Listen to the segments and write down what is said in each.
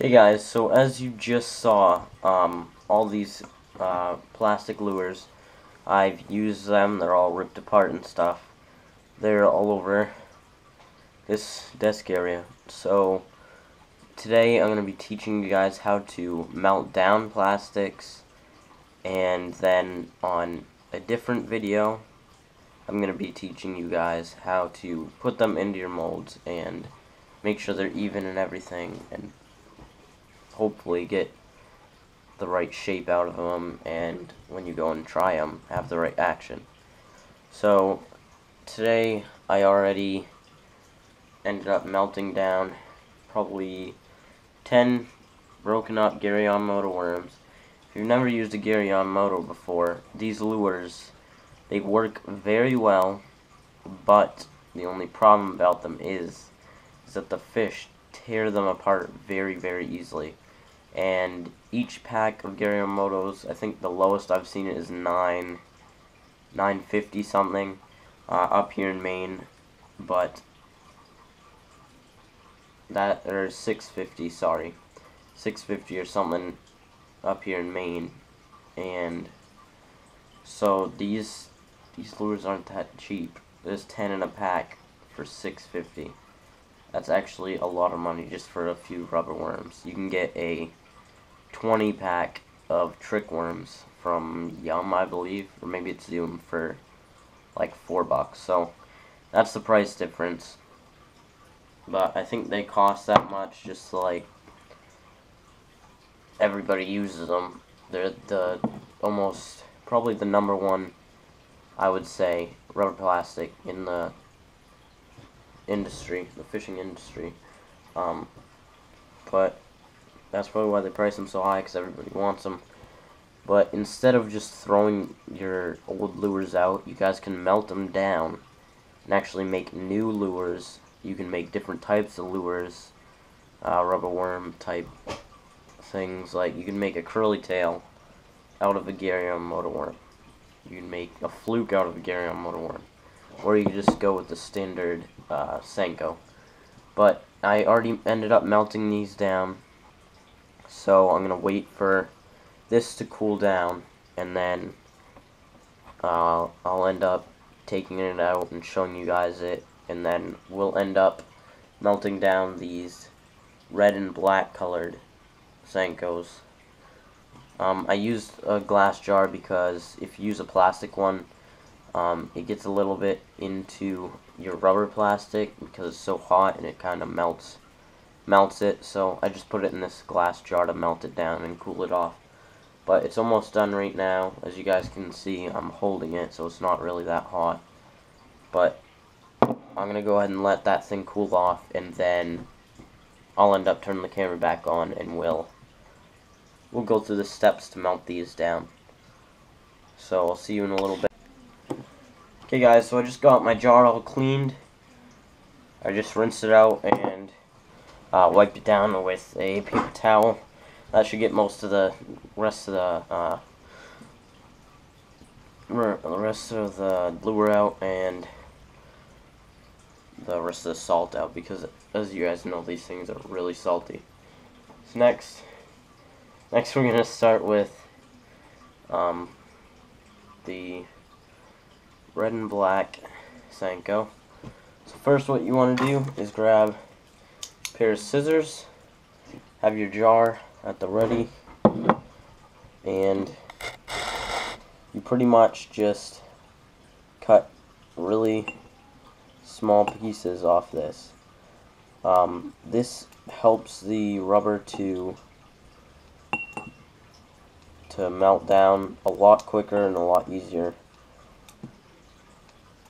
Okay guys, so as you just saw, all these plastic lures, I've used them, they're all ripped apart and stuff. They're all over this desk area. So today I'm going to be teaching you guys how to melt down plastics, and then on a different video I'm going to be teaching you guys how to put them into your molds and make sure they're even and everything, and hopefully get the right shape out of them, and when you go and try them, have the right action. So today I already ended up melting down probably 10 broken up Gary Yamamoto worms. If you've never used a Gary Yamamoto before, these lures, they work very well, but the only problem about them is that the fish tear them apart very, very easily. And each pack of Gary Yamamoto's, I think the lowest I've seen it is 950 something up here in Maine, but that, or 650, sorry, 650 or something up here in Maine. And so these lures aren't that cheap. There's 10 in a pack for 650. That's actually a lot of money just for a few rubber worms. You can get a 20 pack of trick worms from Yum, I believe, or maybe it's Zoom, for like $4. So that's the price difference. But I think they cost that much just to, like, everybody uses them. They're the almost probably the #1, I would say, rubber plastic in the industry, the fishing industry. But that's probably why they price them so high, because everybody wants them. But instead of just throwing your old lures out, you guys can melt them down and actually make new lures. You can make different types of lures, rubber worm type things. Like, you can make a curly tail out of a Gary Yamamoto worm. You can make a fluke out of a Gary Yamamoto worm. Or you can just go with the standard Senko. But I already ended up melting these down, so I'm going to wait for this to cool down, and then I'll end up taking it out and showing you guys it, and then we'll end up melting down these red and black colored Senkos. I used a glass jar because if you use a plastic one, it gets a little bit into your rubber plastic because it's so hot and it kind of melts it. So I just put it in this glass jar to melt it down and cool it off. But it's almost done right now. As you guys can see, I'm holding it, so it's not really that hot. But I'm going to go ahead and let that thing cool off, and then I'll end up turning the camera back on, and we'll go through the steps to melt these down. So I'll see you in a little bit. Okay guys, so I just got my jar all cleaned. I just rinsed it out and wiped it down with a paper towel. That should get most of the rest of the lure out and the rest of the salt out, because as you guys know, these things are really salty. So next we're gonna start with the red and black Senko. So first, what you want to do is grab a pair of scissors, have your jar at the ready, and you pretty much just cut really small pieces off this. This helps the rubber to melt down a lot quicker and a lot easier.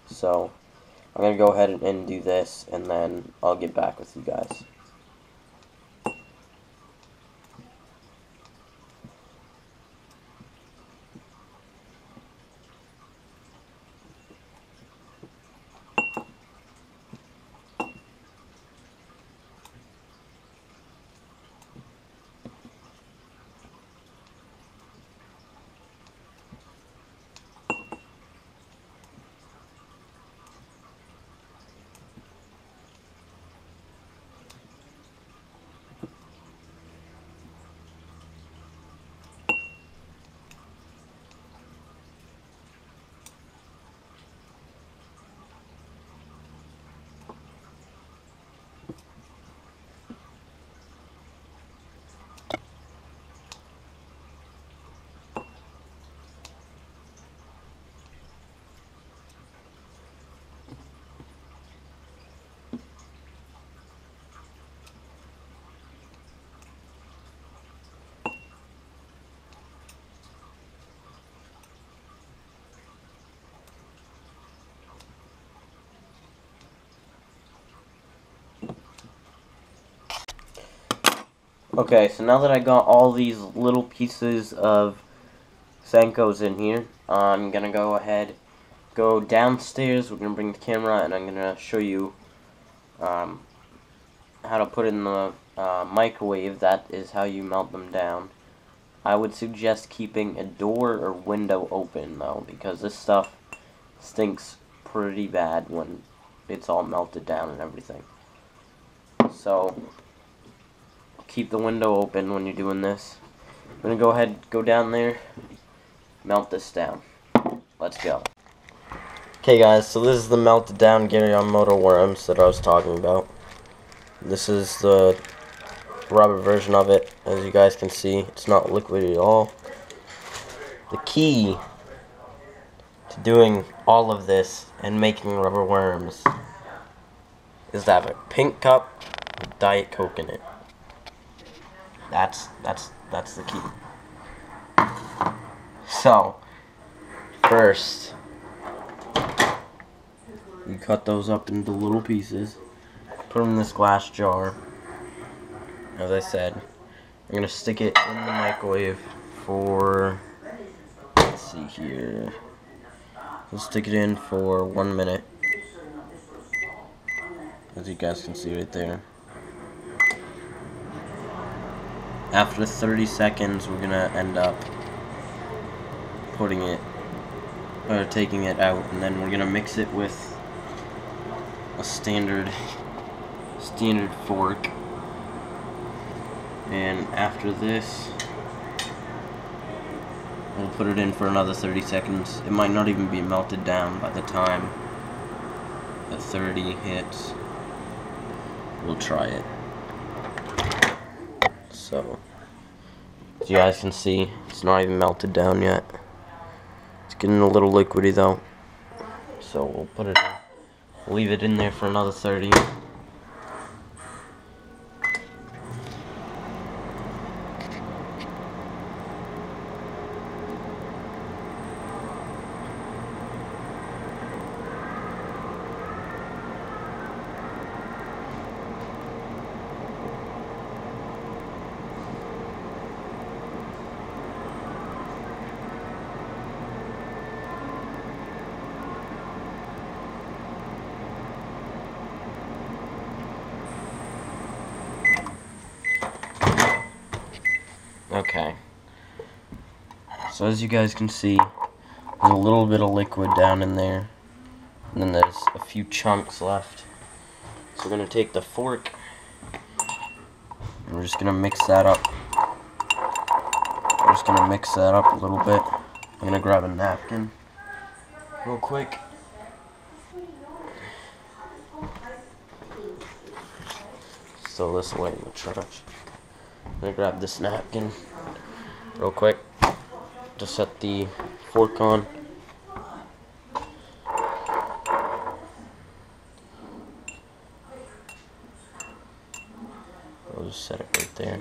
So I'm going to go ahead and do this, and then I'll get back with you guys. Okay, so now that I got all these little pieces of Senkos in here, I'm gonna go ahead, go downstairs. We're gonna bring the camera, and I'm gonna show you how to put it in the microwave. That is how you melt them down. I would suggest keeping a door or window open though, because this stuff stinks pretty bad when it's all melted down and everything. So keep the window open when you're doing this. I'm gonna go ahead, go down there, melt this down. Let's go. Okay guys, so this is the melted down Gary Yamamoto worms that I was talking about. This is the rubber version of it. As you guys can see, it's not liquid at all. The key to doing all of this and making rubber worms is to have a pink cup with Diet Coke in it. That's the key. So, first, you cut those up into little pieces, put them in this glass jar. As I said, I'm gonna stick it in the microwave for, let's see here, we'll stick it in for 1 minute, as you guys can see right there. After 30 seconds, we're gonna end up putting it, or taking it out, and then we're gonna mix it with a standard fork. And after this, we'll put it in for another 30 seconds. It might not even be melted down by the time the 30 hits. We'll try it. So, as you guys can see, it's not even melted down yet. It's getting a little liquidy though. So we'll put it in. We'll leave it in there for another 30. Okay, so as you guys can see, there's a little bit of liquid down in there, and then there's a few chunks left. So we're going to take the fork, and we're just going to mix that up. We're just going to mix that up a little bit. I'm going to grab a napkin real quick. Throw this away in the trash. I'm going to grab this napkin real quick to set the fork on. I'll just set it right there.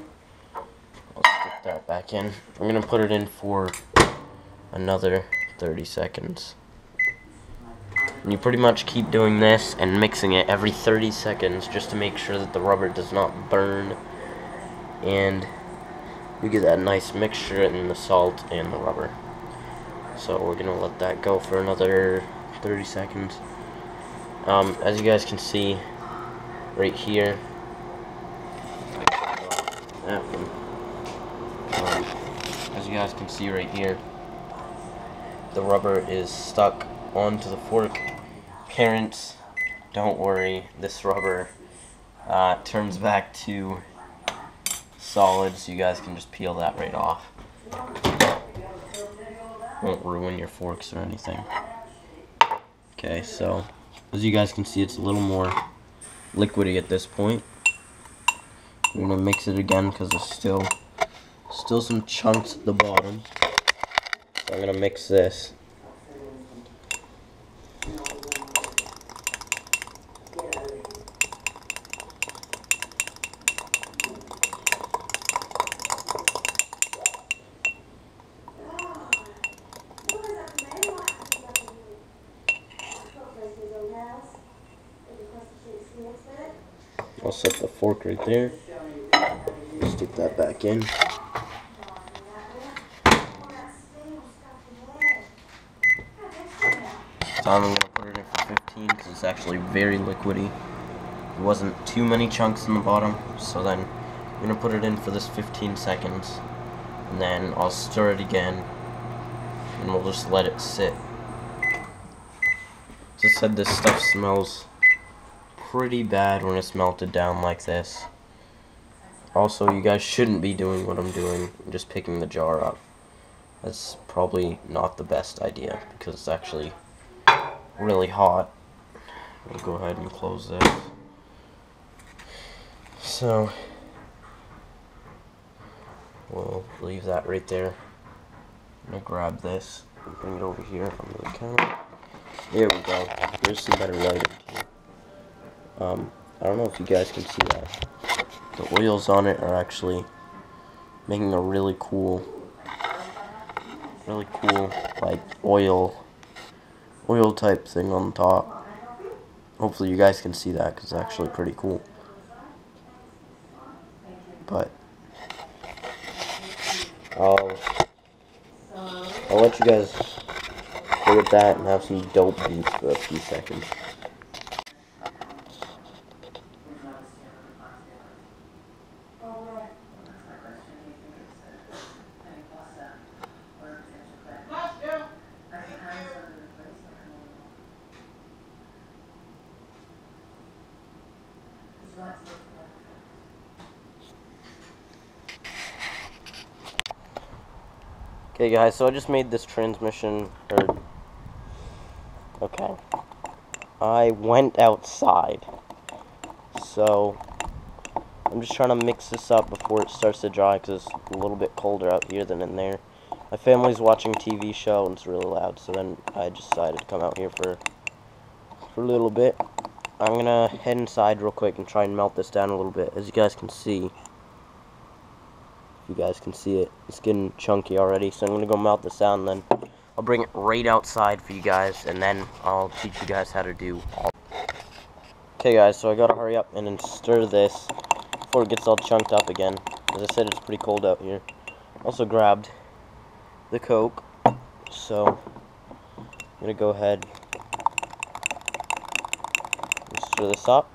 I'll stick that back in. I'm going to put it in for another 30 seconds. And you pretty much keep doing this and mixing it every 30 seconds just to make sure that the rubber does not burn, and you get that nice mixture in the salt and the rubber. So we're gonna let that go for another 30 seconds. As you guys can see right here, that one. As you guys can see right here, the rubber is stuck onto the fork. Parents, don't worry, this rubber turns back to solid, so you guys can just peel that right off. Won't ruin your forks or anything. Okay, so as you guys can see, it's a little more liquidy at this point. I'm gonna mix it again because there's still some chunks at the bottom. So I'm gonna mix this. I'll set the fork right there. stick that back in. So I'm going to put it in for 15 because it's actually very liquidy. There wasn't too many chunks in the bottom, so then I'm going to put it in for this 15 seconds, and then I'll stir it again, and we'll just let it sit. As I said, this stuff smells pretty bad when it's melted down like this. Also, you guys shouldn't be doing what I'm doing, just picking the jar up. That's probably not the best idea, because it's actually really hot. I'll go ahead and close this. So, we'll leave that right there. I'm gonna grab this and bring it over here onto the counter. There we go. There's some better lighting here. I don't know if you guys can see that. The oils on it are actually making a really cool like oil type thing on top. Hopefully you guys can see that because it's actually pretty cool. But I'll let you guys look at that and have some dope beats for a few seconds. Okay guys, so I just made this transmission, okay, I went outside, so I'm just trying to mix this up before it starts to dry, because it's a little bit colder out here than in there. My family's watching a TV show, and it's really loud, so then I decided to come out here for a little bit. I'm gonna head inside real quick and try and melt this down a little bit. As you guys can see, it's getting chunky already, so I'm gonna go melt this down, and then I'll bring it right outside for you guys, and then I'll teach you guys how to do all. Okay guys, so I gotta hurry up and then stir this before it gets all chunked up again. As I said, it's pretty cold out here. Also grabbed the Coke, so I'm gonna go ahead and stir this up.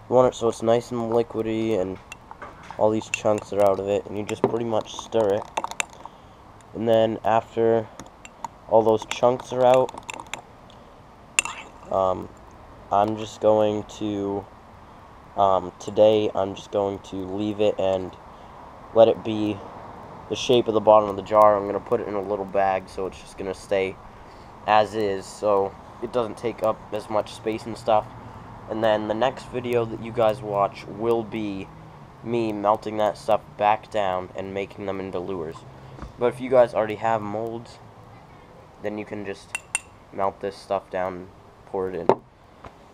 You want it so it's nice and liquidy and all these chunks are out of it, and you just pretty much stir it. And then after all those chunks are out, I'm just going to today I'm just going to leave it and let it be the shape of the bottom of the jar. I'm going to put it in a little bag so it's just going to stay as is, so it doesn't take up as much space and stuff. And then the next video that you guys watch will be me melting that stuff back down and making them into lures. But if you guys already have molds, then you can just melt this stuff down and pour it in.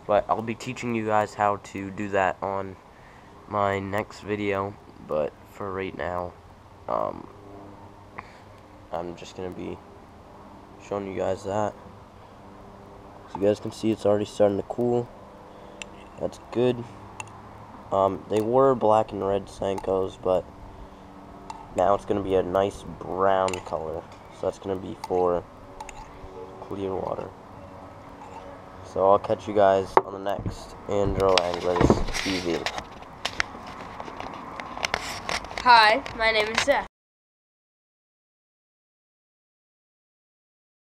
But I'll be teaching you guys how to do that on my next video, but for right now, I'm just gonna be showing you guys that. So you guys can see it's already starting to cool. That's good. They were black and red Senkos, but now it's going to be a nice brown color. So that's going to be for clear water. So I'll catch you guys on the next Andro Anglers TV. Hi, my name is Zach.